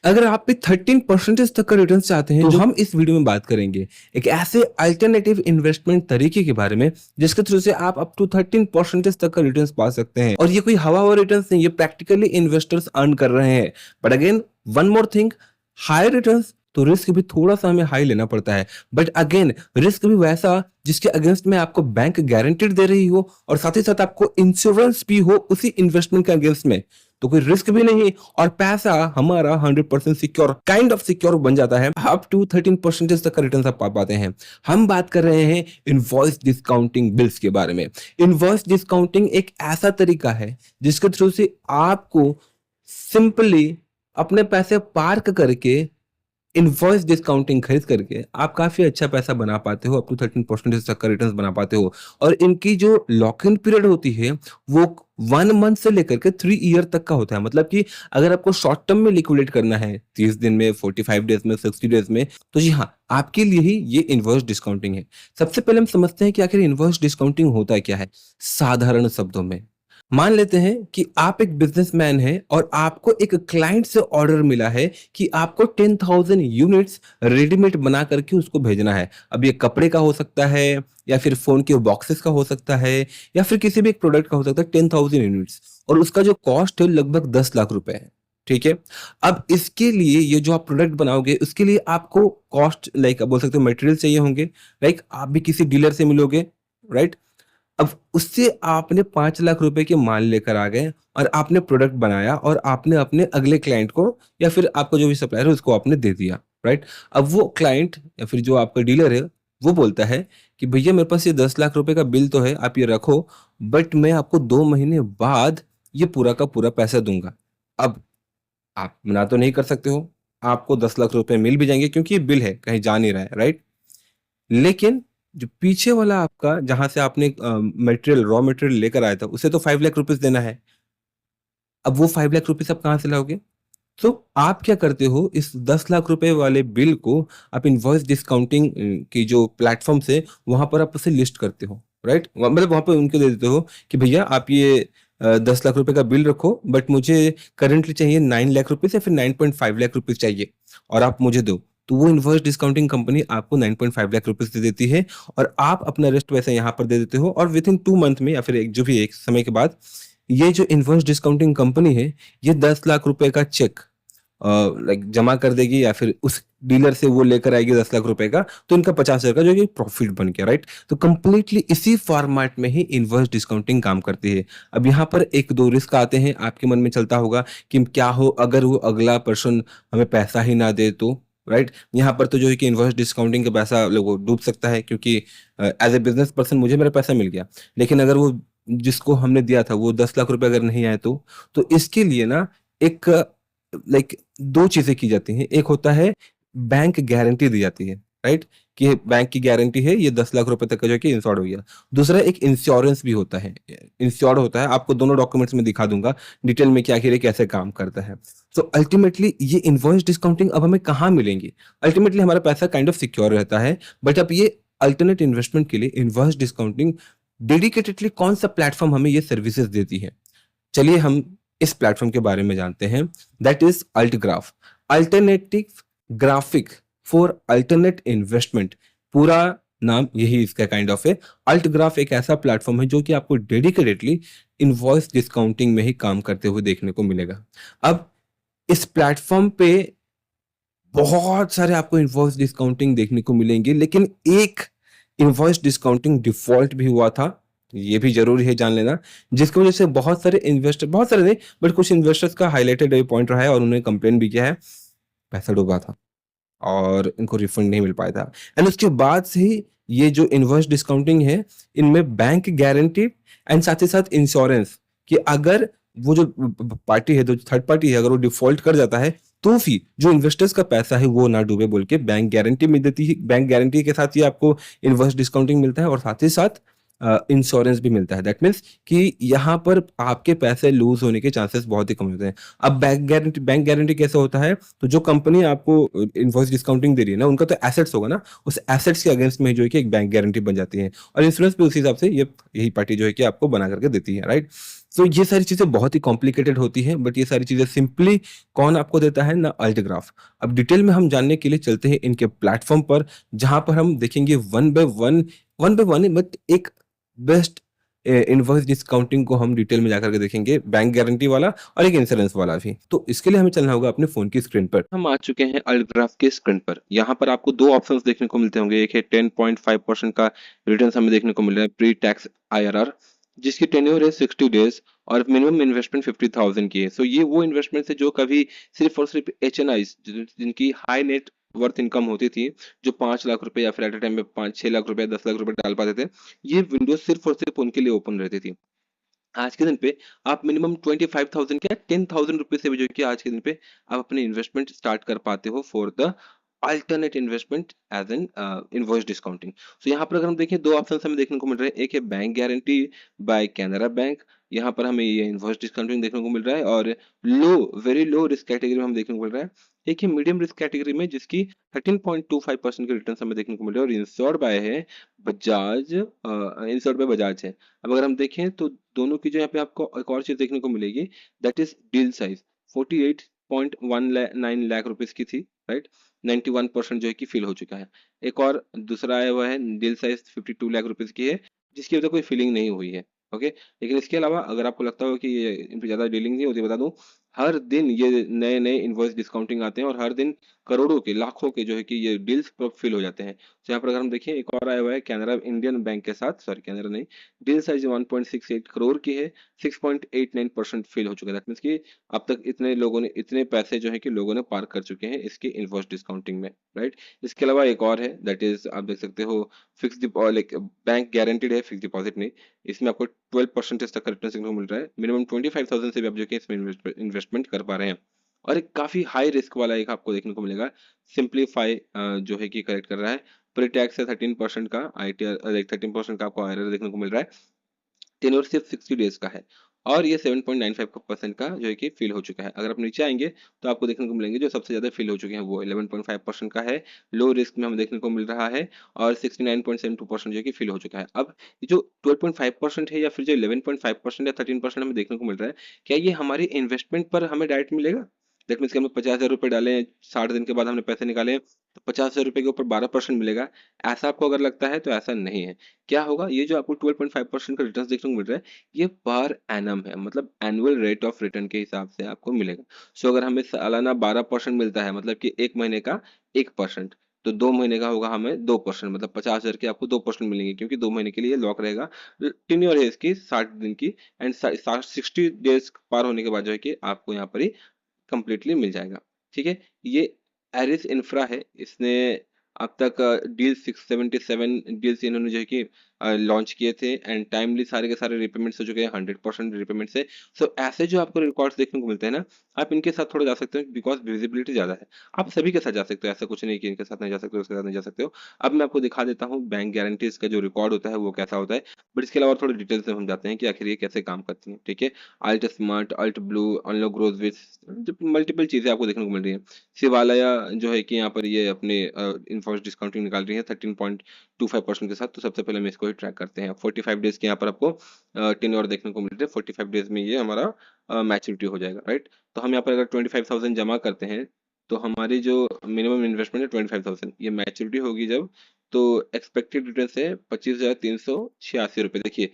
अगर आप भी 13% तक का रिटर्न चाहते हैं तो हम इस वीडियो में बात करेंगे एक ऐसे अल्टरनेटिव इन्वेस्टमेंट तरीके के बारे में जिसके थ्रू से आप अप टू 13% तक का रिटर्न पा सकते हैं। और ये कोई हवा हुआ रिटर्न नहीं, ये प्रैक्टिकली इन्वेस्टर्स अर्न कर रहे हैं। But again one more thing, high return तो रिस्क भी थोड़ा सा हमें हाई लेना पड़ता है। बट अगेन रिस्क भी वैसा जिसके अगेंस्ट में आपको बैंक गारंटीड दे रही हो और साथ ही साथ आपको इंश्योरेंस भी हो उसी इन्वेस्टमेंट के अगेंस्ट में, तो कोई रिस्क भी नहीं और पैसा हमारा 100% सिक्योर, काइंड ऑफ सिक्योर बन जाता है। अप टू 13% तक का रिटर्न आप पा पाते हैं। हम बात कर रहे हैं इनवॉइस डिस्काउंटिंग बिल्स के बारे में। इनवॉइस डिस्काउंटिंग एक ऐसा तरीका है जिसके थ्रू से आपको सिंपली अपने पैसे पार्क करके इनवॉइस डिस्काउंटिंग खरीद करके आप काफी अच्छा पैसा बना पाते हो, अप टू 13% तक का रिटर्न बना पाते हो। और इनकी जो लॉक इन पीरियड होती है वो 1 मंथ से लेकर के 3 ईयर तक का होता है। मतलब कि अगर आपको शॉर्ट टर्म में लिक्विडेट करना है 30 दिन में, 45 डेज में, 60 डेज में, तो जी हाँ, आपके लिए ही ये इनवॉइस डिस्काउंटिंग है। सबसे पहले हम समझते हैं कि आखिर इनवॉइस डिस्काउंटिंग होता क्या है। साधारण शब्दों में मान लेते हैं कि आप एक बिजनेसमैन हैं और आपको एक क्लाइंट से ऑर्डर मिला है कि आपको 10,000 यूनिट्स रेडीमेड बना करके उसको भेजना है। अब ये कपड़े का हो सकता है या फिर फोन के बॉक्सेस का हो सकता है या फिर किसी भी एक प्रोडक्ट का हो सकता है। 10,000 यूनिट्स और उसका जो कॉस्ट है लगभग 10 लाख रुपए है। ठीक है। अब इसके लिए ये जो आप प्रोडक्ट बनाओगे उसके लिए आपको कॉस्ट लाइक बोल सकते हो मटेरियल चाहिए होंगे। लाइक आप भी किसी डीलर से मिलोगे, राइट। अब उससे आपने 5 लाख रुपए के माल लेकर आ गए और आपने प्रोडक्ट बनाया और आपने अपने अगले क्लाइंट को या फिर आपका जो भी सप्लायर है उसको आपने दे दिया, राइट। अब वो क्लाइंट या फिर जो आपका डीलर है वो बोलता है कि भैया मेरे पास ये 10 लाख रुपए का बिल तो है, आप ये रखो, बट मैं आपको 2 महीने बाद ये पूरा का पूरा पैसा दूंगा। अब आप मना तो नहीं कर सकते हो, आपको 10 लाख रुपए मिल भी जाएंगे क्योंकि ये बिल है, कहीं जा नहीं रहा है, राइट। लेकिन जो पीछे वाला आपका जहाँ से आपने मटेरियल रॉ मटेरियल लेकर आया था उसे तो 5 लाख रुपीज़ देना है। अब वो 5 लाख रुपीज़ आप कहाँ से लाओगे? तो आप क्या करते हो, इस 10 लाख रुपए वाले बिल को आप इनवॉइस डिस्काउंटिंग की जो प्लेटफ़ॉर्म्स है वहाँ पर आप उसे लिस्ट करते हो, राइट? मतलब वहाँ पे उनको दे देते हो कि भैया आप ये 10 लाख रुपए का बिल रखो, बट मुझे करंटली चाहिए 9 लाख रुपीज़ या फिर 9.5 लाख रुपीज़ चाहिए और आप मुझे दो। तो वो इनवॉइस डिस्काउंटिंग कंपनी आपको 9.5 लाख रुपीज़ दे देती है और आप अपना रेस्ट पैसा यहाँ पर दे देते हो और विथिन 2 मंथ में या फिर एक जो भी एक समय के बाद ये जो इनवॉइस डिस्काउंटिंग कंपनी है, ये 10 लाख रुपए का चेक लाइक जमा कर देगी या फिर उस डीलर से वो लेकर आएगी 10 लाख रुपए का, तो इनका 50 हजार का जो कि प्रॉफिट बन गया, राइट। तो कंप्लीटली इसी फॉर्मेट में ही इनवॉइस डिस्काउंटिंग काम करती है। अब यहाँ पर एक दो रिस्क आते हैं, आपके मन में चलता होगा कि क्या हो अगर वो अगला पर्सन हमें पैसा ही ना दे तो, राइट। यहाँ पर तो जो है कि इनवॉइस डिस्काउंटिंग का पैसा लोगो डूब सकता है क्योंकि एज ए बिजनेस पर्सन मुझे मेरा पैसा मिल गया, लेकिन अगर वो जिसको हमने दिया था वो 10 लाख रुपए अगर नहीं आए तो इसके लिए ना एक लाइक 2 चीज़ें की जाती हैं। एक होता है बैंक गारंटी दी जाती है, राइट? कि बैंक की गारंटी है ये 10 लाख रुपए तक का जो है कि इंश्योर्ड हो गया। दूसरा एक इंश्योरेंस भी होता है। इंश्योर्ड होता है, आपको दोनों डॉक्यूमेंट्स में दिखा दूँगा डिटेल में कि आखिर ये कैसे काम करता है। तो अल्टीमेटली ये इनवॉइस डिस्काउंटिंग अब हमें कहाँ मिलेंगी? अल्टीमेटली हमारा पैसा काइंड ऑफ सिक्योर रहता है, बट अब ये अल्टरनेट इन्वेस्टमेंट के लिए इनवॉइस डिस्काउंटिंग डेडिकेटेडली कौन-सा प्लेटफ़ॉर्म हमें ये सर्विसेज़ देती है? चलिए हम इस प्लेटफ़ॉर्म के बारे में जानते हैं। That is Altgraaf, alternative graphic for alternate investment. पूरा नाम यही इसका काइंड ऑफ है। अल्टग्राफ एक ऐसा प्लेटफ़ॉर्म है जो कि आपको डेडिकेटेडली इनवॉइस डिस्काउंटिंग में ही काम करते हुए देखने को मिलेगा। अब इस प्लेटफ़ॉर्म पे बहुत सारे आपको इनवॉइस डिस्काउंटिंग देखने को मिलेंगे, लेकिन एक इनवॉइस डिस्काउंटिंग डिफ़ॉल्ट भी हुआ था, ये भी ज़रूरी है जान लेना, जिसकी वज़ह से बहुत सारे इन्वेस्टर, बहुत सारे नहीं बट कुछ इन्वेस्टर्स का हाइलाइटेड ये पॉइंट रहा है और उन्होंने कंप्लेन भी किया है, पैसा डूबा था और इनको रिफंड नहीं मिल पाया था। एंड उसके बाद से ही ये जो इनवॉइस डिस्काउंटिंग है, इनमें बैंक गारंटी एंड साथ ही साथ इंश्योरेंस कि अगर वो जो पार्टी है, जो थर्ड पार्टी है, अगर वो डिफ़ॉल्ट कर जाता है, तो भी जो इन्वेस्टर्स का पैसा है वो ना डूबे बोल के बैंक गारंटी मिल देती है। बैंक गारंटी के साथ ही आपको इनवॉइस डिस्काउंटिंग मिलता है और साथ ही साथ इंश्योरेंस भी मिलता है। दैट मीन्स कि यहाँ पर आपके पैसे लूज़ होने के चांसेस बहुत ही कम होते हैं। अब बैंक गारंटी कैसे होता है? तो जो कंपनी आपको इनवॉइस डिस्काउंटिंग दे रही है ना, उनका तो एसेट्स होगा ना, उस एसेट्स के अगेंस्ट में जो है कि एक बैंक गारंटी बन जाती है और इंश्योरेंस भी उसी हिसाब से ये यही पार्टी जो है कि आपको बना करके देती है, राइट? तो ये सारी चीज़ें बहुत ही कॉम्प्लिकेटेड होती हैं, बट ये सारी चीज़ें सिंपली कौन आपको देता है ना, अल्टग्राफ। अब डिटेल में हम जानने के लिए चलते हैं इनके प्लेटफ़ॉर्म पर, जहाँ पर हम देखेंगे वन बाय वन बट एक बेस्ट इनवॉइस डिस्काउंटिंग को हम डिटेल में जाकर के देखेंगे, बैंक गारंटी वाला और एक इंश्योरेंस वाला भी। तो इसके लिए हमें चलना होगा अपने फ़ोन की स्क्रीन पर। हम आ चुके हैं अल्टग्राफ की स्क्रीन पर। यहाँ पर आपको 2 ऑप्शंस देखने को मिलते होंगे। एक है 10.5% का रिटर्न्स हमें देखने को मिल रहा है प्री टैक्स आईआरआर, जिसकी टेन्योर है 60 डेज़ और मिनिमम इन्वेस्टमेंट 50,000 की है। सो ये वो इन्वेस्टमेंट्स है जो कभी सिर्फ़ और सिर्फ़ एचएनआईज़ जिनकी हाई नेट वर्थ इनकम होती थी, जो 5 लाख रुपए या फिर एट अ टाइम में 5-6 लाख रुपए, 10 लाख रुपए डाल पाते थे, ये विंडो सिर्फ़ और सिर्फ़ उनके लिए ओपन रहती थी। आज के दिन पे आप मिनिमम 25,000 क्या 10,000 रुपए से भी जो है कि आज के दिन पे आप अपनी इन्वेस्टमेंट स्टार्ट कर पाते हो for the alternate investment as an invoice discounting. So यहाँ पर अगर हम देखें 2 ऑप्शन हमें देखने को मिल रहे हैं। एक है bank guarantee bye Canara bank, यहाँ पर हमें ये इनवॉइस डिस्काउंटिंग देखने को मिल रहा है और वेरी लो रिस्क कैटेगरी में हम देखने को मिल रहा है। एक है मीडियम रिस्क कैटेगरी में जिसकी 13.25% के रिटर्न हमें देखने को मिल रहे हैं और इंश्योर्ड बाय है बजाज, इंश्योर्ड बाय बजाज है। अब अगर हम देखें तो दोनों की जो यहाँ पे आपको एक और चीज देखने को मिलेगी, that is deal size 48.19 lakh rupees की थी, राइट। 91% जो है कि फिल हो चुका है। एक और दूसरा आया हुआ है डील साइज 52 लाख रुपीस की है, जिसकी अभी तक कोई फिलिंग नहीं हुई है। ओके, लेकिन इसके अलावा अगर आपको लगता हो कि ये इन पे ज्यादा डीलिंग नहीं होती, बता दूं हर दिन ये नए नए इनवॉइस डिस्काउंटिंग आते हैं और हर दिन करोड़ों के लाखों के जो है कि ये डील्स फिल हो जाते हैं। तो यहाँ पर अगर हम देखें एक और आया हुआ है कैनरा इंडियन बैंक के साथ, सॉरी कैनरा नहीं, डील साइज 1.68 करोड़ की है, 6.89% फेल हो चुका है। दैट मीन्स कि अब तक इतने लोगों ने इतने पैसे जो है कि लोगों ने पार्क कर चुके हैं इसके इनवॉइस डिस्काउंटिंग में, राइट। इसके अलावा एक और है दैट इज आप देख सकते हो फिक्स लाइक बैंक गारंटीड है, फिक्स डिपॉजिट नहीं। इसमें आपको 12% तक का रिटर्न देखने को मिल रहा है। मिनिमम 25,000 से भी आप जो कि इसमें इन्वेस्टमेंट कर पा रहे हैं। और एक काफी हाई रिस्क वाला एक आपको देखने को मिलेगा, सिंप्लीफाई जो है कि करेक्ट कर रहा है। प्री टैक्स है 13% का आईटीआर, लाइक 13% का आपको आईआरआर देखने को मिल रहा है। टेन्योर सिर्फ 60 डेज का है और ये 7.95% का जो है कि फिल हो चुका है। अगर आप नीचे आएंगे तो आपको देखने को मिलेंगे जो सबसे ज्यादा फिल हो चुके हैं वो 11.5% का है, लो रिस्क में हमें देखने को मिल रहा है और 69.72% जो है कि फिल हो चुका है। अब ये जो 12.5% है या फिर जो 11.5% या 13% हमें देखने को मिल रहा है, क्या ये हमारी इन्वेस्टमेंट पर हमें डायरेक्ट मिलेगा? दैट मीन्स कि हमने 50,000 रुपए डाले, 60 दिन के बाद हमने पैसे निकाले तो 50,000 रुपए के ऊपर 12% मिलेगा। ऐसा आपको अगर लगता है तो ऐसा नहीं है। क्या होगा, ये जो आपको 12.5% का रिटर्न देखने को मिल रहा है, ये पर एनम है, मतलब एनुअल रेट ऑफ रिटर्न के हिसाब से आपको मिलेगा। सो अगर हमें सालाना 12% मिलता है, मतलब कि एक महीने का 1%, तो 2 महीने का होगा हमें 2%, मतलब 50,000 के आपको 2% मिलेंगे क्योंकि 2 महीने के लिए लॉक रहेगा। टेन्योर है इसकी 60 दिन की एंड 60 डेज पार होने के बाद जो है कि आपको यहाँ पर ही कंप्लीटली मिल जाएगा। ठीक है, ये एरिस इंफ्रा है, इसने अब तक डील 677 डील्स इन्होंने जो है कि लॉन्च किए थे एंड टाइमली सारे के सारे रिपेमेंट्स हो चुके हैं, 100% रिपेमेंट से। सो ऐसे जो आपको रिकॉर्ड्स देखने को मिलते हैं ना, आप इनके साथ थोड़ा जा सकते हो बिकॉज विजिबिलिटी ज्यादा है। आप सभी के साथ जा सकते हो, ऐसा कुछ नहीं कि इनके साथ नहीं जा सकते हो उसके साथ नहीं जा सकते हो। अब मैं आपको दिखा देता हूँ बैंक गारंटीज का जो रिकॉर्ड होता है वो कैसा होता है, बट इसके अलावा थोड़ी डिटेल्स में हम जाते हैं कि आखिर ये कैसे काम करती है। ठीक है, alt smart, alt blue, unlock grows with multiple चीजें आपको देखने को मिल रही है। शिवालया जो है कि यहाँ पर ये अपने इनफॉर्स डिस्काउंटिंग निकाल रही है 13.25% के साथ। तो सबसे पहले हम इसको ही ट्रैक करते हैं। 45 डेज के यहाँ पर आपको टेन्योर देखने को मिल रही है। 45 डेज में ये हमारा मैच्योरिटी हो जाएगा, राइट। तो हम यहाँ पर अगर 25,000 जमा करते हैं तो हमारी जो मिनिमम इन्वेस्टमेंट है 25,000, ये मैच्योरिटी होगी जब, तो एक्सपेक्टेड रिटर्न है 25,386 रुपए। देखिए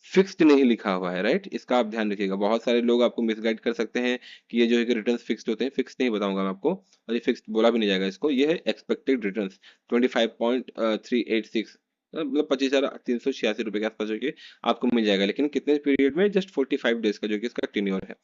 फिक्स्ड नहीं लिखा हुआ है, राइट, इसका आप ध्यान रखिएगा। बहुत सारे लोग आपको मिसगाइड कर सकते हैं कि ये जो है कि रिटर्न्स फिक्स्ड होते हैं, फिक्स नहीं बताऊंगा मैं आपको, और ये फिक्स्ड बोला भी नहीं जाएगा इसको। ये है एक्सपेक्टेड रिटर्न्स 25.386, मतलब 25,386 रुपए के आसपास जो है कि आपको मिल जाएगा, लेकिन कितने पीरियड में, जस्ट 45 डेज का जो कि इसका टेन्योर है।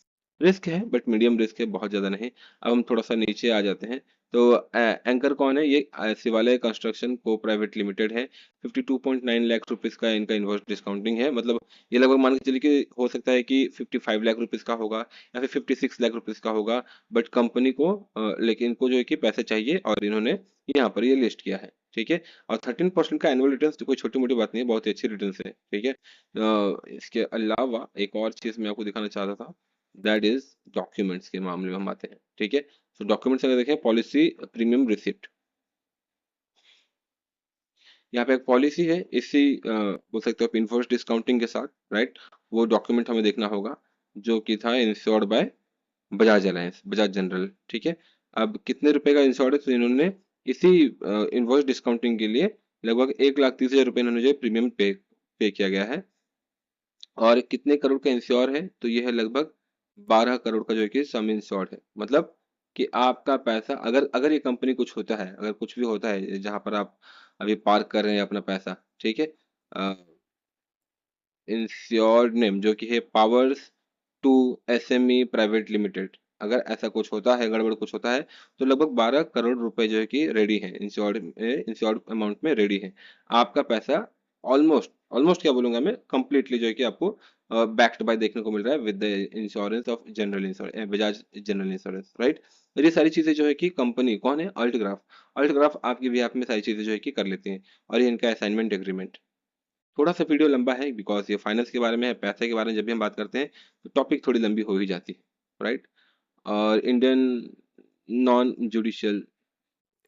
रिस्क है बट मीडियम रिस्क है, बहुत ज्यादा नहीं। अब हम थोड़ा सा नीचे आ जाते हैं तो एंकर कौन है, ये शिवालय कंस्ट्रक्शन को प्राइवेट लिमिटेड है। 52.9 लाख रुपीस का इनका इन्वॉइस डिस्काउंटिंग है, मतलब ये लगभग मान के चलिए कि हो सकता है कि 55 लाख रुपीस का होगा या फिर 56 लाख रुपीस का होगा, बट कंपनी को लेकिन इनको जो है कि पैसे चाहिए और इन्होंने यहाँ पर ये लिस्ट किया है। ठीक है, और 13% का एनुअल रिटर्न तो कोई छोटी मोटी बात नहीं है, बहुत ही अच्छी रिटर्न है। ठीक है, इसके अलावा एक और चीज मैं आपको दिखाना चाहता था, दैट इज डॉक्यूमेंट्स के मामले में हम आते हैं। ठीक है, तो डॉक्यूमेंट्स अगर देखें, पॉलिसी प्रीमियम रिसिप्ट, यहाँ पे एक पॉलिसी है, इसी बोल सकते हो आप इन्फोर्स डिस्काउंटिंग के साथ, राइट। वो डॉक्यूमेंट हमें देखना होगा जो कि था insured by Bajaj Allianz, Bajaj general, ठीक है। अब कितने रुपए का इंश्योर्ड है, तो इन्होंने इसी इन्वॉइस डिस्काउंटिंग के लिए लगभग 1,30,000 रुपये इन्होंने जो प्रीमियम पे किया गया है। और कितने करोड़ का इंश्योर है, तो ये है लगभग 12 करोड़ का जो है कि सम इंश्योर्ड है। मतलब कि आपका पैसा, अगर अगर ये कंपनी कुछ होता है, अगर कुछ भी होता है जहां पर आप अभी पार्क कर रहे हैं अपना पैसा, ठीक है, इंश्योर्ड नेम जो कि है powers to SME private limited, अगर ऐसा कुछ होता है, गड़बड़ कुछ होता है, तो लगभग 12 करोड़ रुपए जो है कि रेडी है, इंश्योर्ड अमाउंट में रेडी है। आपका पैसा ऑलमोस्ट ऑलमोस्ट क्या बोलूंगा मैं, कंप्लीटली जो है कि आपको बैक्ड बाय देखने को मिल रहा है with the insurance of general insurance, Bajaj general insurance, right. ये सारी चीजें जो है कि कंपनी कौन है, अल्टग्राफ। अल्टग्राफ आपके भी आप में सारी चीजें जो है कि कर लेते हैं। और ये इनका असाइनमेंट एग्रीमेट। थोड़ा सा वीडियो लंबा है बिकॉज ये फाइनेंस के बारे में है, पैसे के बारे में जब भी हम बात करते हैं तो टॉपिक थोड़ी लंबी हो ही जाती है, राइट। और इंडियन नॉन जुडिशियल,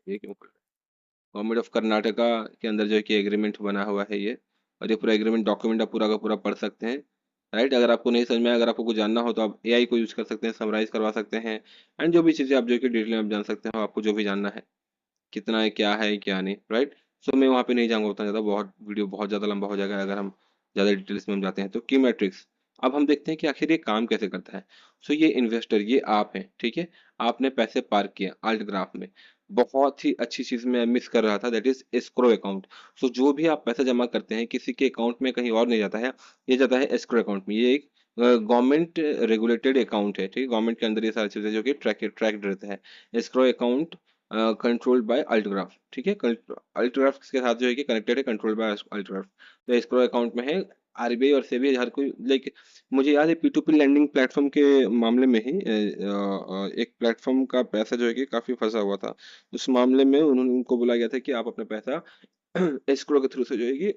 ये क्यों कर, गवर्नमेंट ऑफ कर्नाटका के अंदर जो है कि एग्रीमेंट बना हुआ है ये। और ये पूरा एग्रीमेंट डॉक्यूमेंट आप पूरा का पूरा पढ़ सकते हैं, राइट। अगर आपको नहीं समझ में आए, अगर आपको कुछ जानना हो तो आप एआई को यूज कर सकते हैं, समराइज करवा सकते हैं। एंड जो भी चीज़ें आप जो है कि डिटेल में आप जान सकते हो, आपको जो भी जानना है, कितना है क्या नहीं, राइट। सो मैं वहाँ पे नहीं जाऊँगा उतना ज़्यादा, बहुत वीडियो बहुत ज़्यादा लंबा हो जाएगा अगर हम ज़्यादा डिटेल्स में हम जाते हैं। तो की मैट्रिक्स, अब हम देखते हैं कि आखिर ये काम कैसे करता है। सो ये इन्वेस्टर, ये आप हैं, ठीक है। आपने पैसे पार्क किया अल्ट ग्राफ में। बहुत ही अच्छी चीज़ मैं मिस कर रहा था, दैट इज एस्क्रो अकाउंट। सो जो भी आप पैसा जमा करते हैं किसी के अकाउंट में कहीं और नहीं जाता है, ये जाता है एस्क्रो अकाउंट में। ये एक गवर्नमेंट रेगुलेटेड अकाउंट है, ठीक है। गवर्नमेंट के अंदर ये सारी चीज़ें जो कि ट्रैक रहता है। एस्क्रो अकाउंट कंट्रोल्ड बाय अल्टग्राफ, ठीक है। अल्टग्राफ के साथ जो है कि कनेक्टेड है, कंट्रोल्ड बाय अल्टग्राफ। तो एस्क्रो अकाउंट में है आरबीआई और सेबी, हर कोई लाइक, मुझे याद है पी2पी लैंडिंग प्लेटफॉर्म के मामले में ही एक प्लेटफॉर्म का पैसा जो है कि काफी फंसा हुआ था। उस मामले में उन्होंने उनको बोला गया था कि आप अपना पैसा एस्क्रो के थ्रू से जो है कि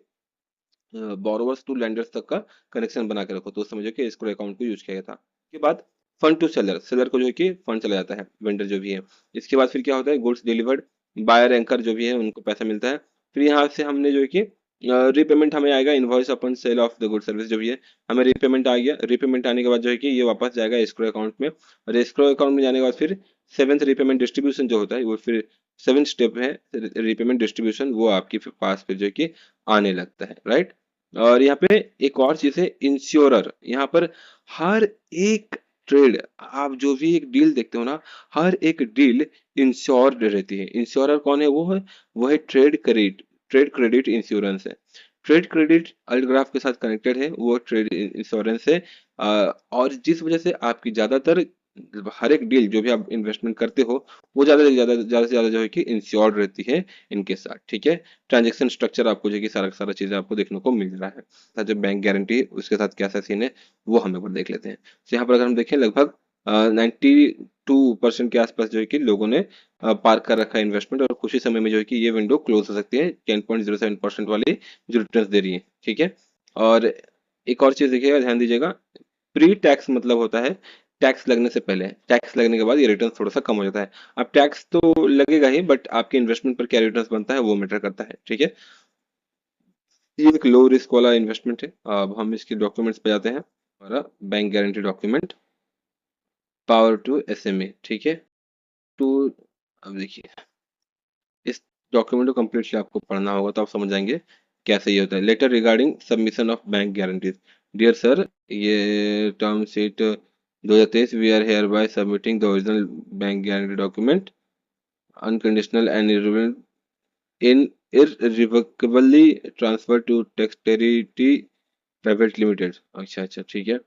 बोरोवर्स टू लेंडर्स तक का कनेक्शन बना के रखो। तो उस समय जो कि एस्क्रो अकाउंट को यूज किया गया था। उसके बाद फंड टू सेलर, सेलर को जो है कि फंड चला जाता है, वेंडर जो भी है। इसके बाद फिर क्या होता है, गुड्स डिलीवर्ड, बायर एंकर जो भी है उनको पैसा मिलता है। फिर यहाँ से हमने जो है कि रीपेमेंट हमें आएगा, invoice upon sale of the good service जो भी है, हमें रीपेमेंट आ गया। रीपेमेंट आने के बाद जो है कि ये वापस जाएगा एस्क्रो अकाउंट में। और एस्क्रो अकाउंट में जाने के बाद फिर सेवेंथ रीपेमेंट डिस्ट्रीब्यूशन जो होता है, वो फिर सेवेंथ स्टेप है रीपेमेंट डिस्ट्रीब्यूशन, वो आपके फिर पास फिर जो है कि आने लगता है, राइट। और यहाँ पे एक और चीज है इंश्योरर। यहाँ पर हर एक ट्रेड, आप जो भी एक डील देखते हो ना, हर एक डील इंश्योर्ड रहती है। इंश्योरर कौन है, वो है ट्रेड क्रेडिट इंश्योरेंस है। ट्रेड क्रेडिट अल्टग्राफ के साथ कनेक्टेड है, वो ट्रेड इंश्योरेंस है। और जिस वजह से आपकी ज्यादातर हर एक डील जो भी आप इन्वेस्टमेंट करते हो, वो ज्यादा से ज्यादा जो है कि इंश्योर्ड रहती है इनके साथ, ठीक है। ट्रांजैक्शन स्ट्रक्चर आपको जो है कि सारा सारा चीजें आपको देखने को मिल रहा है। साथ जो बैंक गारंटी उसके साथ क्या सा सीन है, वो हम एक बार देख लेते हैं। तो यहाँ पर अगर हम देखें, लगभग 92% के आसपास जो है कि लोगों ने पार्क कर रखा है इन्वेस्टमेंट, और कुछ ही समय में जो है कि ये विंडो क्लोज हो सकती है 10.07% वाली जो रिटर्न दे रही है, ठीक है। और एक और चीज देखिएगा, ध्यान दीजिएगा, प्री टैक्स मतलब होता है टैक्स लगने से पहले, टैक्स लगने के बाद ये रिटर्न थोड़ा सा कम हो जाता है। अब टैक्स तो लगेगा ही, बट आपके इन्वेस्टमेंट पर क्या रिटर्न बनता है वो मैटर करता है, ठीक है। ये एक लो रिस्क वाला इन्वेस्टमेंट है। अब हम इसके डॉक्यूमेंट्स पे जाते हैं। हमारा bank guarantee document, power to SMA, ठीक है। टू, अब देखिए इस डॉक्यूमेंट को कम्प्लीटली आपको पढ़ना होगा तो आप समझ जाएंगे कैसे ये होता है। Letter regarding submission of bank guarantees, dear sir, ये term sheet 2023, we are hereby submitting the original bank guarantee document unconditional and in irrevocably transferred to Dexterity private limited. अच्छा अच्छा, ठीक है।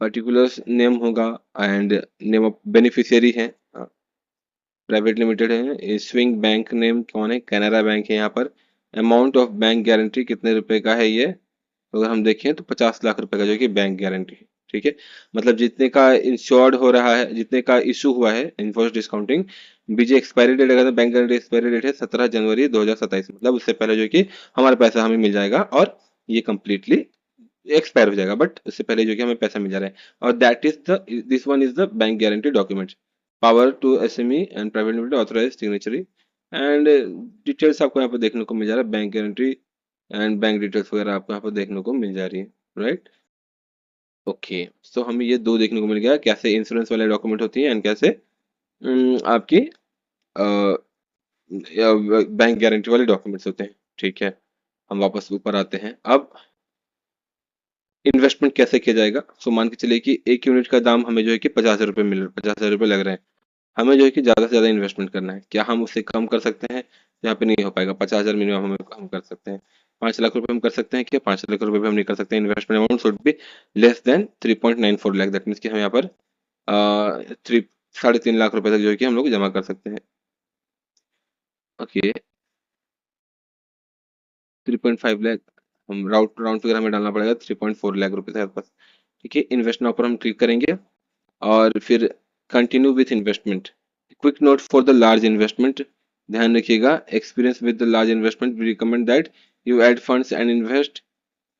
पर्टिकुलर्स नेम होगा and name of beneficiary है, private limited है। Swing bank name कौन है, Canara bank है यहाँ पर। अमाउंट ऑफ बैंक गारंटी कितने रुपए का है ये, तो अगर हम देखें तो 50 लाख रुपए का जो कि बैंक गारंटी है, ठीक है। मतलब जितने का इंश्योर्ड हो रहा है, जितने का इशू हुआ है इन्फोर्स डिस्काउंटिंग, बीजे एक्सपायरी डेट, अगर बैंक गारंटी एक्सपायरी डेट है 17 जनवरी 2027, मतलब उससे पहले जो कि हमारा पैसा हमें मिल जाएगा, और ये कंप्लीटली एक्सपायर हो जाएगा, बट उससे पहले जो कि हमें पैसा मिल जा रहा है। और that is the, this one is the bank guarantee document, power to SME and private limited authorise signatory and details आपको यहाँ पर देखने को मिल जा रहा है, bank guarantee and bank details वगैरह आपको यहाँ पर देखने को मिल जा रही है, राइट। ओके, सो हमें ये दो देखने को मिल गया, कैसे इंश्योरेंस वाले डॉक्यूमेंट होती है एंड कैसे आपकी बैंक गारंटी वाले डॉक्यूमेंट्स होते हैं। ठीक है, हम वापस ऊपर आते हैं। अब इन्वेस्टमेंट कैसे किया जाएगा। सो मान के चलिए कि एक यूनिट का दाम हमें जो है कि 50,000 रुपये 50,000 रुपये लग रहे हैं। हमें जो है कि ज़्यादा से ज़्यादा इन्वेस्टमेंट करना है। क्या हम उससे कम कर सकते हैं? यहाँ पे नहीं हो पाएगा। 50,000 मिनिमम हम कर सकते हैं। 5 लाख रुपए हम कर सकते हैं क्या? 5 लाख रुपए भी हम नहीं कर सकते। Investment amount should be less than 3.94 lakh. That means कि हम यहाँ पर थ्री 3.5 लाख रुपए तक जो है कि हम लोग जमा कर सकते हैं। ओके, 3.5 लाख हम राउंड फिगर हमें डालना पड़ेगा। 3.4 लाख रुपए थे हमारे पास। ठीक है, इन्वेस्ट नाउ पर हम क्लिक करेंगे और फिर continue with investment. Quick note for the large investment, ध्यान रखिएगा, experience with the large investment we recommend that you add funds and invest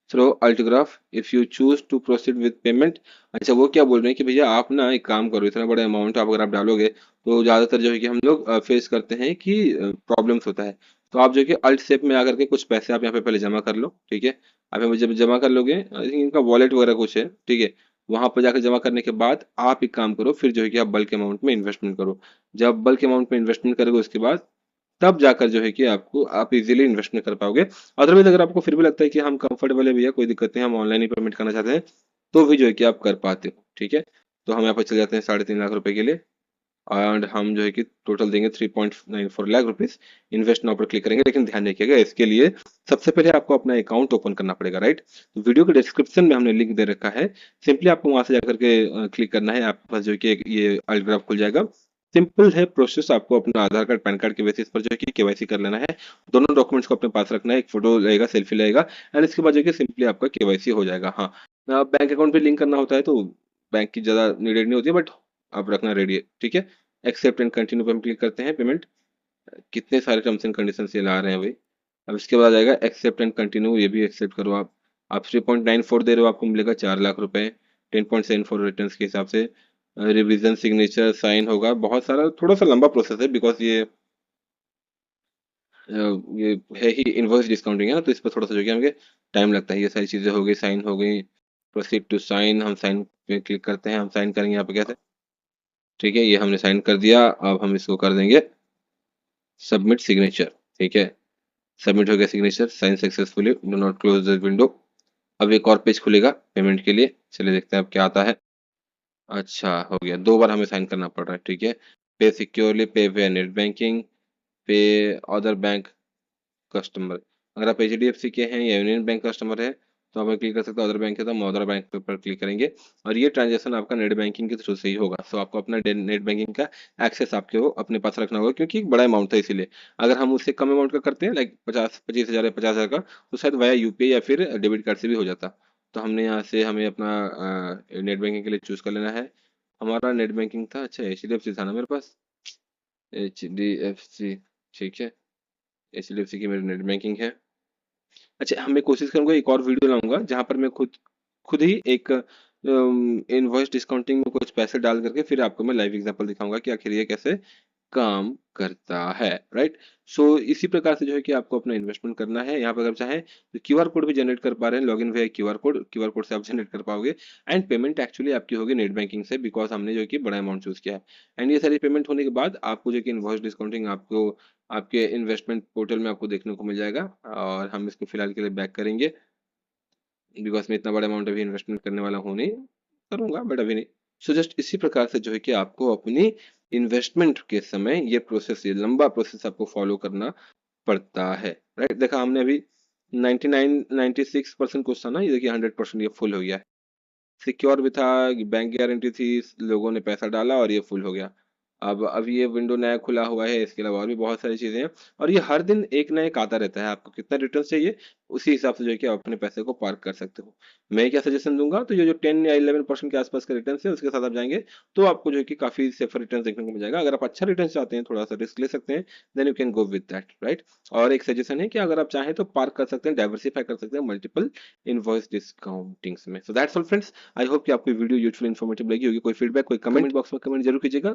through Altgraaf if you choose to proceed with payment. अच्छा, वो क्या बोल रहे हैं कि भैया आप ना एक काम करो, इतना बड़ा अमाउंट आप अगर आप डालोगे तो ज़्यादातर जो है कि हम लोग फेस करते हैं कि प्रॉब्लम्स होता है। तो आप जो है कि अल्ट शेप में आकर के कुछ पैसे आप यहाँ पे पहले जमा कर लो। ठीक है, आप यहाँ पे जब जमा कर लोगे, आई थिंक इनका वॉलेट वगैरह कुछ है। ठीक है, वहां पर जाकर जमा करने के बाद आप एक काम करो, फिर जो है कि आप बल्क अमाउंट में इन्वेस्टमेंट करो। जब बल्क अमाउंट में इन्वेस्टमेंट करोगे उसके बाद तब जाकर जो है कि आपको आप इजीली इन्वेस्टमेंट कर पाओगे। अदरवाइज अगर आपको फिर भी लगता है कि हम कंफर्टेबल है भैया, कोई दिक्कत नहीं, हम ऑनलाइन ही पेमेंट करना चाहते हैं, तो भी जो है कि आप कर पाते हो। ठीक है, तो हम यहाँ पर चले जाते हैं 3.5 लाख रुपए के लिए एंड हम जो है कि टोटल देंगे 3.94 लाख रुपीज। इन्वेस्ट नाउ पर क्लिक करेंगे, लेकिन ध्यान रखिएगा इसके लिए सबसे पहले आपको अपना अकाउंट ओपन करना पड़ेगा, राइट। तो वीडियो के डिस्क्रिप्शन में हमने लिंक दे रखा है, सिंपली आपको वहां से जाकर के क्लिक करना है। आपके पास जो है कि ये अल्टग्राफ खुल जाएगा। सिंपल है प्रोसेस, आपको अपना आधार कार्ड पैन कार्ड के बेसिस पर जो है कि केवाईसी कर लेना है। दोनों डॉक्यूमेंट्स को अपने पास रखना है, एक फोटो लगेगा, सेल्फी लगेगा एंड इसके बाद जो है कि सिंपली आपका केवाईसी हो जाएगा। हाँ, बैंक अकाउंट पे लिंक करना होता है तो बैंक की ज़्यादा नीडेड नहीं होती है, बट आप रखना रेडी है। ठीक है, एक्सेप्ट एंड कंटिन्यू पे हम क्लिक करते हैं। पेमेंट कितने सारे टर्म्स एंड कंडीशंस ये ला रहे हैं भाई। अब इसके बाद आएगा एक्सेप्ट एंड कंटिन्यू, ये भी एक्सेप्ट करो आप 3.94 दे रहे हो, आपको मिलेगा 4 लाख रुपए 10.74 रिटर्न के हिसाब से। रिवीजन सिग्नेचर साइन होगा, बहुत सारा थोड़ा सा लंबा प्रोसेस है बिकॉज ये है ही इनवॉइस डिस्काउंटिंग है ना, तो इस पर थोड़ा सा जो है कि हमें टाइम लगता है। ये सारी चीज़ें हो गई, साइन हो गई, प्रोसीड टू साइन, हम साइन पे क्लिक करते हैं, हम साइन करेंगे यहाँ पे कैसे। ठीक है, ये हमने साइन कर दिया, अब हम इसको कर देंगे सबमिट सिग्नेचर। ठीक है, सबमिट हो गया signature, sign successfully, do not close the window. अब एक और पेज खुलेगा पेमेंट के लिए, चलिए देखते हैं अब क्या आता है। अच्छा, हो गया, 2 बार हमें साइन करना पड़ रहा है। ठीक है, पे सिक्योरली, पे वे नेट बैंकिंग, पे अदर बैंक कस्टमर। अगर आप एचडीएफसी के हैं या यूनियन बैंक कस्टमर है तो आप क्लिक कर सकते हो। अदर बैंक है तो हम अदर बैंक पर क्लिक करेंगे और ये ट्रांजेक्शन आपका नेट बैंकिंग के थ्रू से ही होगा। सो आपको अपना नेट बैंकिंग का एक्सेस आपके वो अपने पास रखना होगा, क्योंकि एक बड़ा अमाउंट था इसीलिए। अगर हम उससे कम अमाउंट का करते हैं लाइक 50-25 हज़ार या 50 हज़ार का, तो शायद वाया यूपीआई या फिर डेबिट कार्ड से भी हो जाता। तो हमने यहाँ से हमें अपना नेट बैंकिंग के लिए चूज कर लेना है। हमारा नेट बैंकिंग था, अच्छा एच डी एफ सी था ना मेरे पास, एच डी एफ सी। ठीक है, एच डी एफ सी की मेरी नेट बैंकिंग है। अच्छा, मैं कोशिश करूंगा एक और वीडियो लाऊंगा जहां पर मैं खुद खुद ही एक इनवॉइस डिस्काउंटिंग में कुछ पैसे डाल करके फिर आपको मैं लाइव एग्जांपल दिखाऊंगा कि आखिर ये कैसे काम करता है, राइट। सो इसी प्रकार से जो है कि आपको अपना इन्वेस्टमेंट करना है। यहाँ पर अगर चाहें तो क्यूआर कोड भी जनरेट कर पा रहे हैं, लॉगिन वे क्यूआर कोड से आप जनरेट कर पाओगे एंड पेमेंट एक्चुअली आपकी होगी नेट बैंकिंग से, बिकॉज हमने जो है कि बड़ा अमाउंट चूज किया है। एंड ये सारी पेमेंट होने के बाद आपको जो है कि इनवॉइस डिस्काउंटिंग आपको आपके इन्वेस्टमेंट पोर्टल में आपको देखने को मिल जाएगा। और हम इसको फिलहाल के लिए बैक करेंगे बिकॉज मैं इतना बड़ा अमाउंट अभी इन्वेस्टमेंट करने वाला हूँ नहीं, करूंगा बट अभी नहीं। सो जस्ट इसी प्रकार से जो है कि आपको अपनी इन्वेस्टमेंट के समय ये प्रोसेस, ये लंबा प्रोसेस आपको फॉलो करना पड़ता है, राइट। देखा हमने अभी 96% कुछ था ना, ये देखिए 100% ये फुल हो गया है। सिक्योर भी था, बैंक गारंटी थी, लोगों ने पैसा डाला और ये फुल हो गया। अब ये विंडो नया खुला हुआ है, इसके अलावा और भी बहुत सारी चीजें हैं और ये हर दिन एक ना एक आता रहता है। आपको कितना रिटर्न चाहिए उसी हिसाब से जो है कि आप अपने पैसे को पार्क कर सकते हो। मैं क्या सजेशन दूंगा, तो ये जो 10 या 11% के आसपास का रिटर्न है उसके साथ आप जाएंगे तो आपको जो है कि काफी सेफर रिटर्न देखने को मिल जाएगा। अगर आप अच्छा रिटर्न चाहते हैं, थोड़ा सा रिस्क ले सकते हैं, then you can go with that, right. और एक सजेशन है कि अगर आप चाहें तो पार्क कर सकते हैं, डाइवर्सिफाई कर सकते हैं मल्टीपल इनवॉइस डिस्काउंटिंग्स में। So that's all friends, I hope कि आपको वीडियो यूजफुल इन्फॉर्मेटिव लगी होगी। कोई फीडबैक, कोई कमेंट बॉक्स में कमेंट जरूर कीजिएगा।